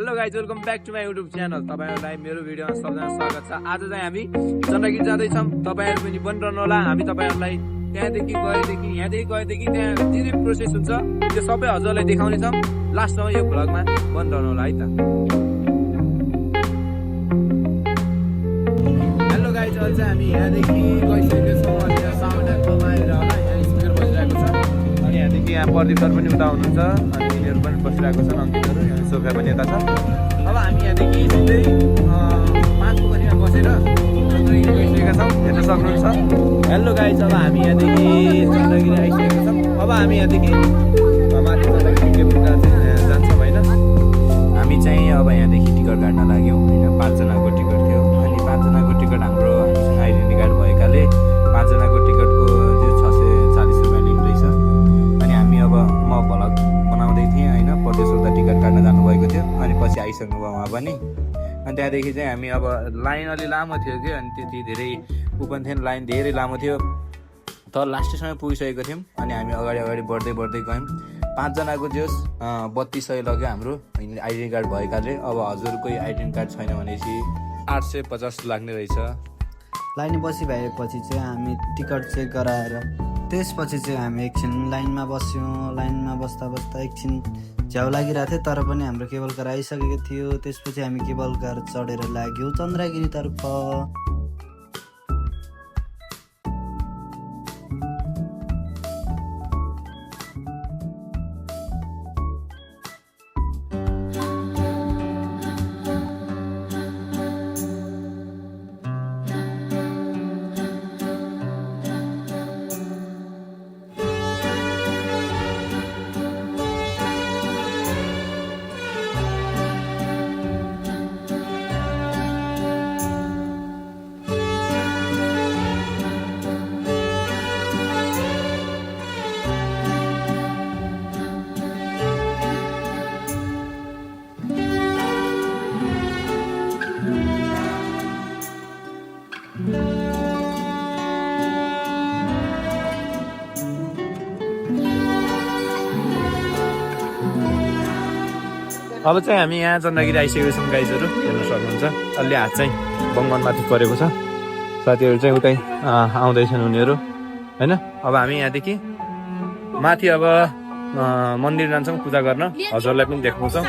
Hello guys, welcome back to my YouTube channel. तपाईँहरूलाई मेरो भिडियोमा सबैजना स्वागत छ। आज चाहिँ हामी चन्द्रगिरी जाँदैछौँ। तपाईँहरू पनि बनिरहनु होला। हामी तपाईँहरूलाई त्यहाँदेखि गएदेखि त्यहाँ जे जे प्रोसेस हुन्छ त्यो सबै हजुरलाई देखाउनेछौँ। लास्टमा यो भ्लगमा बनिरहनु होला है त। हेलो गाइज, अहिले चाहिँ हामी यहाँदेखि गइसकेको छौँ। अनि यहाँ सामानहरू कमाएर होला, यहाँ स्पिकर बजिरहेको छ। अनि यहाँदेखि यहाँ प्रदीप सर पनि उता हुनुहुन्छ। अनि यिनीहरू पनि बसिरहेको छन्, अङ्कितहरू। यहाँ सोफिया पनि यता छ। अब हामी यहाँदेखि सिधै 5 पोखरीमा बसेर चन्द्रगिरी गइसकेका छौँ, हेर्न सक्नुहुन्छ। हेलो गाइज, अब हामी यहाँदेखि चन्द्रगिरी आइसकेका छौँ। अब हामी यहाँदेखि माथि चन्द्रगिरी केबुलका चाहिँ जान्छौँ होइन। हामी चाहिँ अब यहाँदेखि टिकट काट्न लाग्यौँ होइन। 5 जनाको टिकट थियो। अनि 5 जनाको टिकट हाम्रो हामीसँग आइडेन्टी कार्ड भएकाले 5 जनाको टिकटको त्यो 640 रुपियाँ लिँदैछ। अनि हामी अब म भ्लग बनाउँदै थिएँ होइन। परदेश उता टिकट काट्न जानुभएको थियो। अनि पछि आइसक्नुभयो उहाँ पनि। अनि त्यहाँदेखि चाहिँ हामी अब लाइन अलि लामो थियो कि, अनि त्यति धेरै ऊ पनि थिएन, लाइन धेरै लामो थियो। तर लास्ट समय पुगिसकेको थियौँ। अनि हामी अगाडि बढ्दै गयौँ। 5 जनाको जोस् 3200 लग्यो हाम्रो आइडेन्टी कार्ड भएकाले। अब हजुरको आइडेन्टी कार्ड छैन भनेपछि 850 लाग्ने रहेछ। लाइन बसी भएपछि चाहिँ हामी टिकट चेक गराएर त्यसपछि चाहिँ हामी एकछिन लाइनमा बस्यौँ। लाइनमा बस्दा एकछिन झ्याउ लागिरहेको थियो, तर पनि हाम्रो केबल कार आइसकेको थियो। त्यसपछि हामी केबल कार चढेर लाग्यौँ चन्द्रगिरीतर्फ। अब चाहिँ हामी यहाँ चन्द्रगिरी आइसकेको छौँ गाइजहरू, हेर्न सक्नुहुन्छ। अलि हात चाहिँ बङ्गनमाथि परेको छ। साथीहरू चाहिँ उतै आउँदैछन् उनीहरू होइन। अब हामी यहाँदेखि माथि अब मन्दिर जान्छौँ पूजा गर्न। हजुरलाई पनि देखाउँछौँ।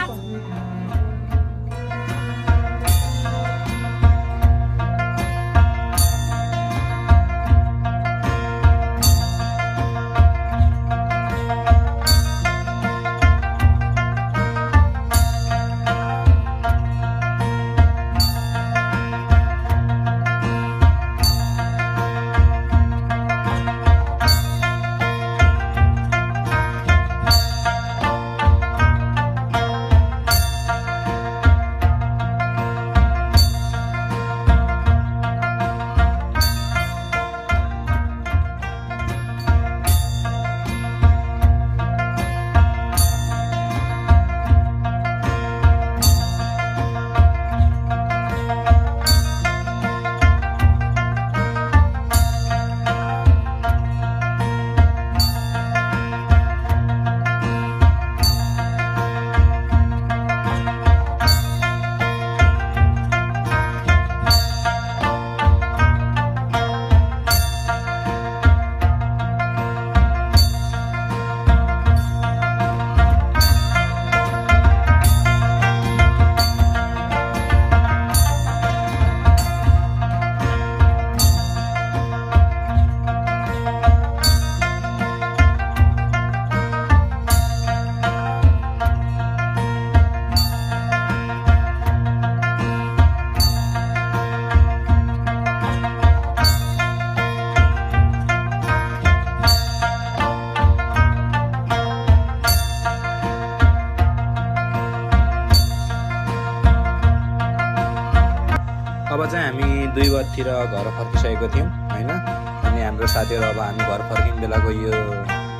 अब चाहिँ हामी 2 बजीतिर घर फर्किसकेको थियौँ होइन। अनि हाम्रो साथीहरू अब हामी घर फर्किने बेलाको यो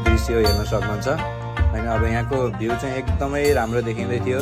दृश्य हेर्न सक्नुहुन्छ होइन। अब यहाँको भ्यू चाहिँ एकदमै राम्रो देखिँदै थियो।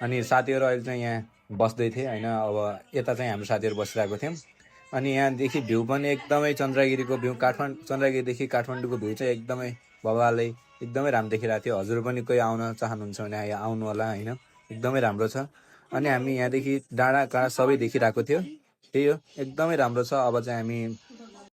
अनि साथीहरू अहिले चाहिँ यहाँ बस्दै थिए होइन। अब यता चाहिँ हाम्रो साथीहरू बसिरहेको थियौँ। अनि यहाँदेखि भ्यू पनि एकदमै चन्द्रगिरीको भ्यू चन्द्रगिरीदेखि काठमाडौँको भ्यू चाहिँ एकदमै भवालै एकदमै राम्रो देखिरहेको थियो। हजुर पनि कोही आउन चाहनुहुन्छ भने यहाँ आउनु होला होइन, एकदमै राम्रो छ। अनि हामी यहाँदेखि डाँडा काँडा सबै देखिरहेको थियो। त्यही हो, एकदमै राम्रो छ। अब चाहिँ हामी